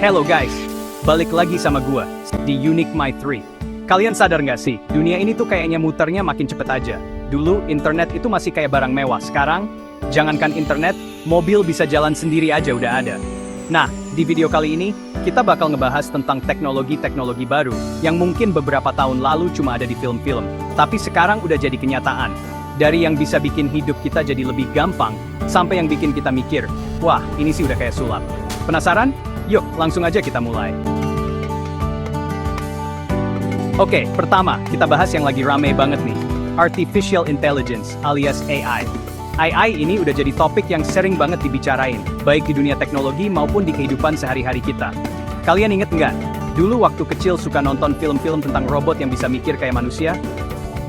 Hello guys, balik lagi sama gua di Unique My 3. Kalian sadar nggak sih, dunia ini tuh kayaknya muternya makin cepet aja. Dulu internet itu masih kayak barang mewah, sekarang jangankan internet, mobil bisa jalan sendiri aja udah ada. Nah, di video kali ini kita bakal ngebahas tentang teknologi-teknologi baru yang mungkin beberapa tahun lalu cuma ada di film-film, tapi sekarang udah jadi kenyataan. Dari yang bisa bikin hidup kita jadi lebih gampang, sampai yang bikin kita mikir, wah ini sih udah kayak sulap. Penasaran? Yuk, langsung aja kita mulai. Oke, pertama, kita bahas yang lagi rame banget nih. Artificial Intelligence alias AI. AI ini udah jadi topik yang sering banget dibicarain, baik di dunia teknologi maupun di kehidupan sehari-hari kita. Kalian inget nggak? Dulu waktu kecil suka nonton film-film tentang robot yang bisa mikir kayak manusia?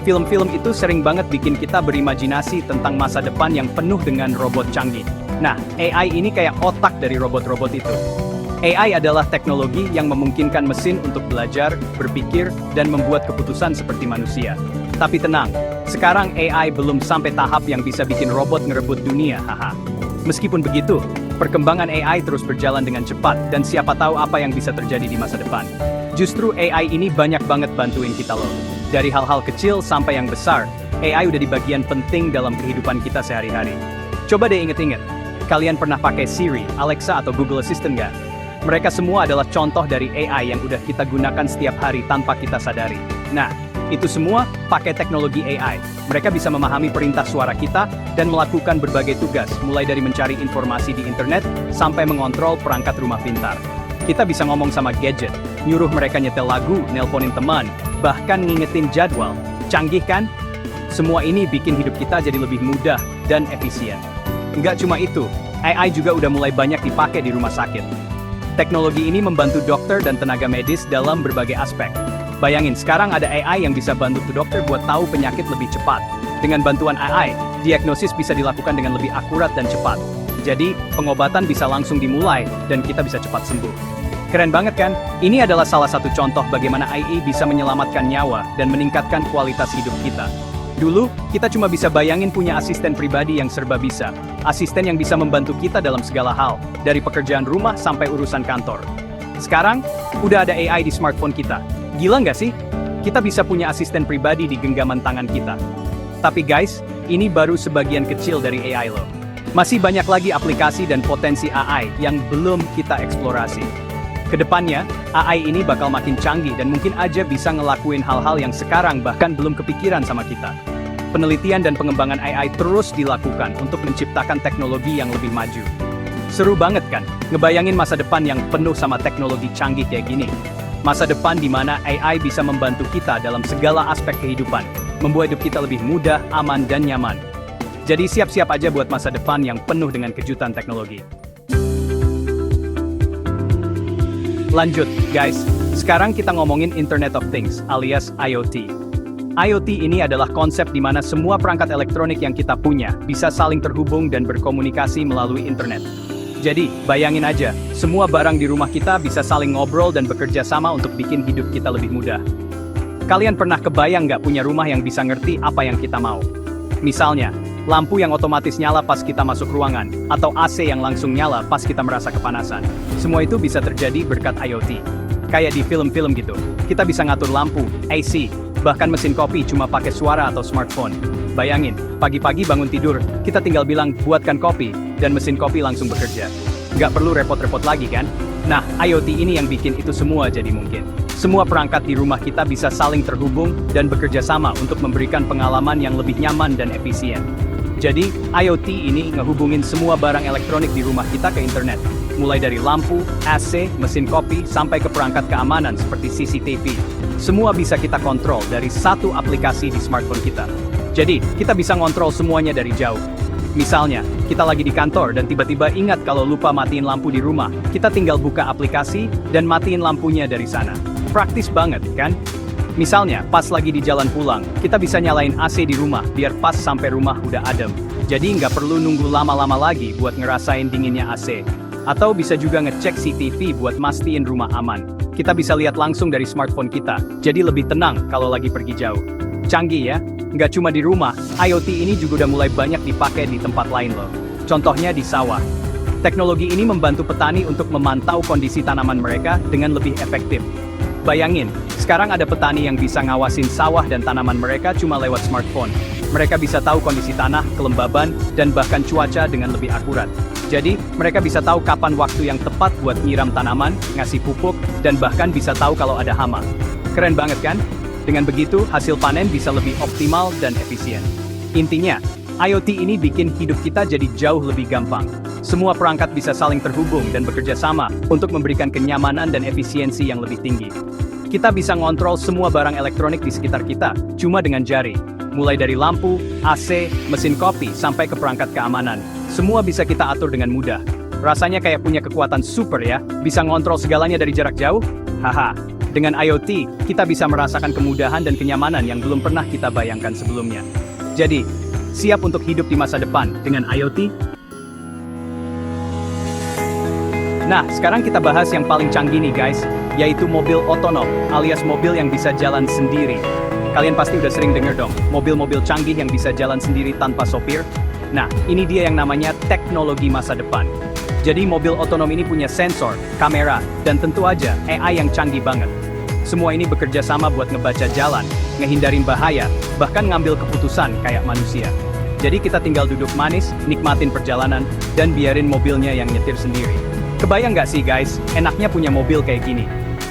Film-film itu sering banget bikin kita berimajinasi tentang masa depan yang penuh dengan robot canggih. Nah, AI ini kayak otak dari robot-robot itu. AI adalah teknologi yang memungkinkan mesin untuk belajar, berpikir, dan membuat keputusan seperti manusia. Tapi tenang, sekarang AI belum sampai tahap yang bisa bikin robot ngerebut dunia, haha. Meskipun begitu, perkembangan AI terus berjalan dengan cepat, dan siapa tahu apa yang bisa terjadi di masa depan. Justru AI ini banyak banget bantuin kita loh. Dari hal-hal kecil sampai yang besar, AI udah di bagian penting dalam kehidupan kita sehari-hari. Coba deh inget-inget, kalian pernah pakai Siri, Alexa, atau Google Assistant nggak? Mereka semua adalah contoh dari AI yang udah kita gunakan setiap hari tanpa kita sadari. Nah, itu semua pakai teknologi AI. Mereka bisa memahami perintah suara kita dan melakukan berbagai tugas, mulai dari mencari informasi di internet sampai mengontrol perangkat rumah pintar. Kita bisa ngomong sama gadget, nyuruh mereka nyetel lagu, nelponin teman, bahkan ngingetin jadwal. Canggih kan? Semua ini bikin hidup kita jadi lebih mudah dan efisien. Nggak cuma itu, AI juga udah mulai banyak dipakai di rumah sakit. Teknologi ini membantu dokter dan tenaga medis dalam berbagai aspek. Bayangin, sekarang ada AI yang bisa bantu dokter buat tahu penyakit lebih cepat. Dengan bantuan AI, diagnosis bisa dilakukan dengan lebih akurat dan cepat. Jadi, pengobatan bisa langsung dimulai, dan kita bisa cepat sembuh. Keren banget kan? Ini adalah salah satu contoh bagaimana AI bisa menyelamatkan nyawa dan meningkatkan kualitas hidup kita. Dulu, kita cuma bisa bayangin punya asisten pribadi yang serba bisa. Asisten yang bisa membantu kita dalam segala hal, dari pekerjaan rumah sampai urusan kantor. Sekarang, udah ada AI di smartphone kita. Gila nggak sih? Kita bisa punya asisten pribadi di genggaman tangan kita. Tapi guys, ini baru sebagian kecil dari AI loh. Masih banyak lagi aplikasi dan potensi AI yang belum kita eksplorasi. Kedepannya, AI ini bakal makin canggih dan mungkin aja bisa ngelakuin hal-hal yang sekarang bahkan belum kepikiran sama kita. Penelitian dan pengembangan AI terus dilakukan untuk menciptakan teknologi yang lebih maju. Seru banget kan? Ngebayangin masa depan yang penuh sama teknologi canggih kayak gini. Masa depan di mana AI bisa membantu kita dalam segala aspek kehidupan, membuat hidup kita lebih mudah, aman, dan nyaman. Jadi siap-siap aja buat masa depan yang penuh dengan kejutan teknologi. Lanjut, guys. Sekarang kita ngomongin Internet of Things, alias IoT. IoT ini adalah konsep di mana semua perangkat elektronik yang kita punya bisa saling terhubung dan berkomunikasi melalui internet. Jadi, bayangin aja, semua barang di rumah kita bisa saling ngobrol dan bekerja sama untuk bikin hidup kita lebih mudah. Kalian pernah kebayang nggak punya rumah yang bisa ngerti apa yang kita mau? Misalnya, lampu yang otomatis nyala pas kita masuk ruangan, atau AC yang langsung nyala pas kita merasa kepanasan. Semua itu bisa terjadi berkat IoT. Kayak di film-film gitu, kita bisa ngatur lampu, AC, bahkan mesin kopi cuma pakai suara atau smartphone. Bayangin, pagi-pagi bangun tidur, kita tinggal bilang, buatkan kopi, dan mesin kopi langsung bekerja. Nggak perlu repot-repot lagi kan? Nah, IoT ini yang bikin itu semua jadi mungkin. Semua perangkat di rumah kita bisa saling terhubung dan bekerja sama untuk memberikan pengalaman yang lebih nyaman dan efisien. Jadi, IoT ini ngehubungin semua barang elektronik di rumah kita ke internet. Mulai dari lampu, AC, mesin kopi, sampai ke perangkat keamanan seperti CCTV. Semua bisa kita kontrol dari satu aplikasi di smartphone kita. Jadi, kita bisa ngontrol semuanya dari jauh. Misalnya, kita lagi di kantor dan tiba-tiba ingat kalau lupa matiin lampu di rumah, kita tinggal buka aplikasi dan matiin lampunya dari sana. Praktis banget, kan? Misalnya, pas lagi di jalan pulang, kita bisa nyalain AC di rumah biar pas sampai rumah udah adem. Jadi nggak perlu nunggu lama-lama lagi buat ngerasain dinginnya AC. Atau bisa juga ngecek CCTV buat mastiin rumah aman. Kita bisa lihat langsung dari smartphone kita, jadi lebih tenang kalau lagi pergi jauh. Canggih ya? Nggak cuma di rumah, IoT ini juga udah mulai banyak dipakai di tempat lain loh. Contohnya di sawah. Teknologi ini membantu petani untuk memantau kondisi tanaman mereka dengan lebih efektif. Bayangin, sekarang ada petani yang bisa ngawasin sawah dan tanaman mereka cuma lewat smartphone. Mereka bisa tahu kondisi tanah, kelembaban, dan bahkan cuaca dengan lebih akurat. Jadi, mereka bisa tahu kapan waktu yang tepat buat nyiram tanaman, ngasih pupuk, dan bahkan bisa tahu kalau ada hama. Keren banget kan? Dengan begitu, hasil panen bisa lebih optimal dan efisien. Intinya, IoT ini bikin hidup kita jadi jauh lebih gampang. Semua perangkat bisa saling terhubung dan bekerja sama untuk memberikan kenyamanan dan efisiensi yang lebih tinggi. Kita bisa ngontrol semua barang elektronik di sekitar kita, cuma dengan jari. Mulai dari lampu, AC, mesin kopi, sampai ke perangkat keamanan. Semua bisa kita atur dengan mudah. Rasanya kayak punya kekuatan super ya, bisa ngontrol segalanya dari jarak jauh? Haha, dengan IoT, kita bisa merasakan kemudahan dan kenyamanan yang belum pernah kita bayangkan sebelumnya. Jadi, siap untuk hidup di masa depan dengan IoT? Nah, sekarang kita bahas yang paling canggih nih guys, yaitu mobil otonom, alias mobil yang bisa jalan sendiri. Kalian pasti udah sering denger dong, mobil-mobil canggih yang bisa jalan sendiri tanpa sopir. Nah, ini dia yang namanya teknologi masa depan. Jadi mobil otonom ini punya sensor, kamera, dan tentu aja AI yang canggih banget. Semua ini bekerja sama buat ngebaca jalan, ngehindarin bahaya, bahkan ngambil keputusan kayak manusia. Jadi kita tinggal duduk manis, nikmatin perjalanan, dan biarin mobilnya yang nyetir sendiri. Kebayang nggak sih guys, enaknya punya mobil kayak gini?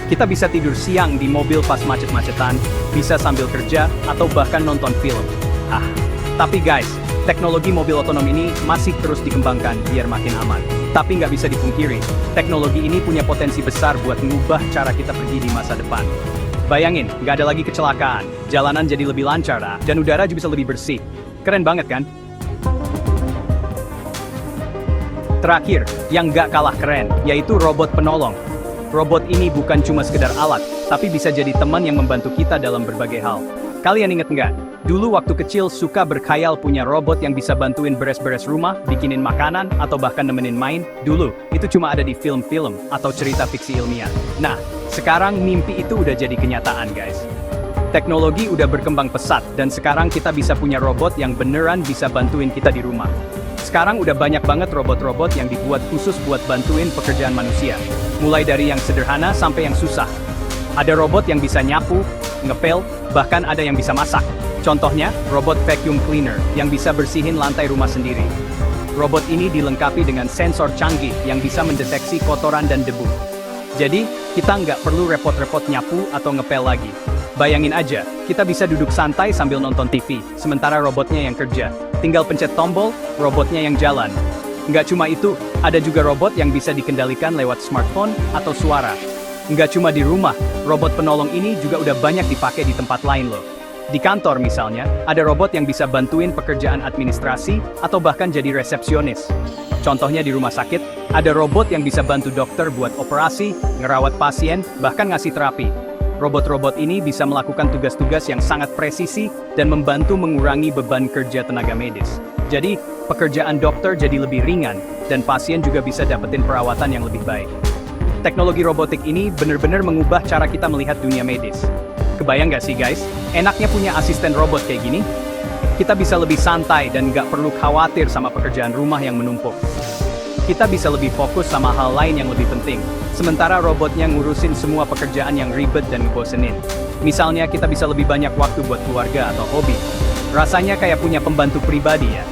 Kita bisa tidur siang di mobil pas macet-macetan, bisa sambil kerja, atau bahkan nonton film. Tapi guys, teknologi mobil otonom ini masih terus dikembangkan biar makin aman. Tapi nggak bisa dipungkiri, teknologi ini punya potensi besar buat mengubah cara kita pergi di masa depan. Bayangin, nggak ada lagi kecelakaan, jalanan jadi lebih lancar, dan udara juga bisa lebih bersih. Keren banget kan? Terakhir, yang nggak kalah keren, yaitu robot penolong. Robot ini bukan cuma sekedar alat, tapi bisa jadi teman yang membantu kita dalam berbagai hal. Kalian inget nggak? Dulu waktu kecil suka berkhayal punya robot yang bisa bantuin beres-beres rumah, bikinin makanan, atau bahkan nemenin main. Dulu, itu cuma ada di film-film atau cerita fiksi ilmiah. Nah, sekarang mimpi itu udah jadi kenyataan guys. Teknologi udah berkembang pesat, dan sekarang kita bisa punya robot yang beneran bisa bantuin kita di rumah. Sekarang udah banyak banget robot-robot yang dibuat khusus buat bantuin pekerjaan manusia. Mulai dari yang sederhana sampai yang susah. Ada robot yang bisa nyapu, ngepel, bahkan ada yang bisa masak. Contohnya, robot vacuum cleaner yang bisa bersihin lantai rumah sendiri. Robot ini dilengkapi dengan sensor canggih yang bisa mendeteksi kotoran dan debu. Jadi, kita nggak perlu repot-repot nyapu atau ngepel lagi. Bayangin aja, kita bisa duduk santai sambil nonton TV, sementara robotnya yang kerja. Tinggal pencet tombol, robotnya yang jalan. Nggak cuma itu, ada juga robot yang bisa dikendalikan lewat smartphone atau suara. Nggak cuma di rumah, robot penolong ini juga udah banyak dipakai di tempat lain loh. Di kantor misalnya, ada robot yang bisa bantuin pekerjaan administrasi atau bahkan jadi resepsionis. Contohnya di rumah sakit, ada robot yang bisa bantu dokter buat operasi, ngerawat pasien, bahkan ngasih terapi. Robot-robot ini bisa melakukan tugas-tugas yang sangat presisi dan membantu mengurangi beban kerja tenaga medis. Jadi, pekerjaan dokter jadi lebih ringan, dan pasien juga bisa dapetin perawatan yang lebih baik. Teknologi robotik ini benar-benar mengubah cara kita melihat dunia medis. Kebayang nggak sih guys, enaknya punya asisten robot kayak gini? Kita bisa lebih santai dan nggak perlu khawatir sama pekerjaan rumah yang menumpuk. Kita bisa lebih fokus sama hal lain yang lebih penting. Sementara robotnya ngurusin semua pekerjaan yang ribet dan ngebosenin. Misalnya kita bisa lebih banyak waktu buat keluarga atau hobi. Rasanya kayak punya pembantu pribadi ya.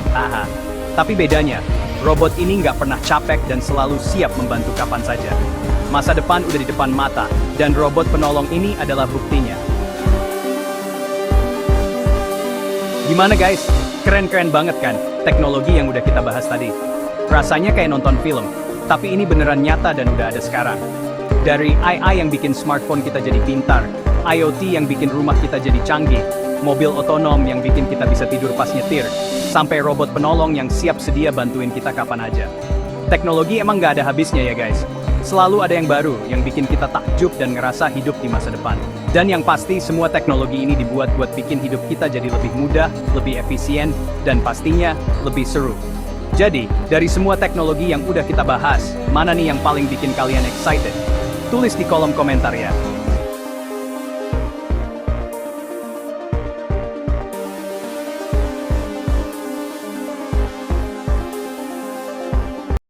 Tapi bedanya, robot ini nggak pernah capek dan selalu siap membantu kapan saja. Masa depan udah di depan mata, dan robot penolong ini adalah buktinya. Gimana guys? Keren-keren banget kan teknologi yang udah kita bahas tadi? Rasanya kayak nonton film. Tapi ini beneran nyata dan udah ada sekarang. Dari AI yang bikin smartphone kita jadi pintar, IoT yang bikin rumah kita jadi canggih, mobil otonom yang bikin kita bisa tidur pas nyetir, sampai robot penolong yang siap sedia bantuin kita kapan aja. Teknologi emang nggak ada habisnya ya guys. Selalu ada yang baru yang bikin kita takjub dan ngerasa hidup di masa depan. Dan yang pasti semua teknologi ini dibuat buat bikin hidup kita jadi lebih mudah, lebih efisien, dan pastinya lebih seru. Jadi, dari semua teknologi yang udah kita bahas, mana nih yang paling bikin kalian excited? Tulis di kolom komentar ya.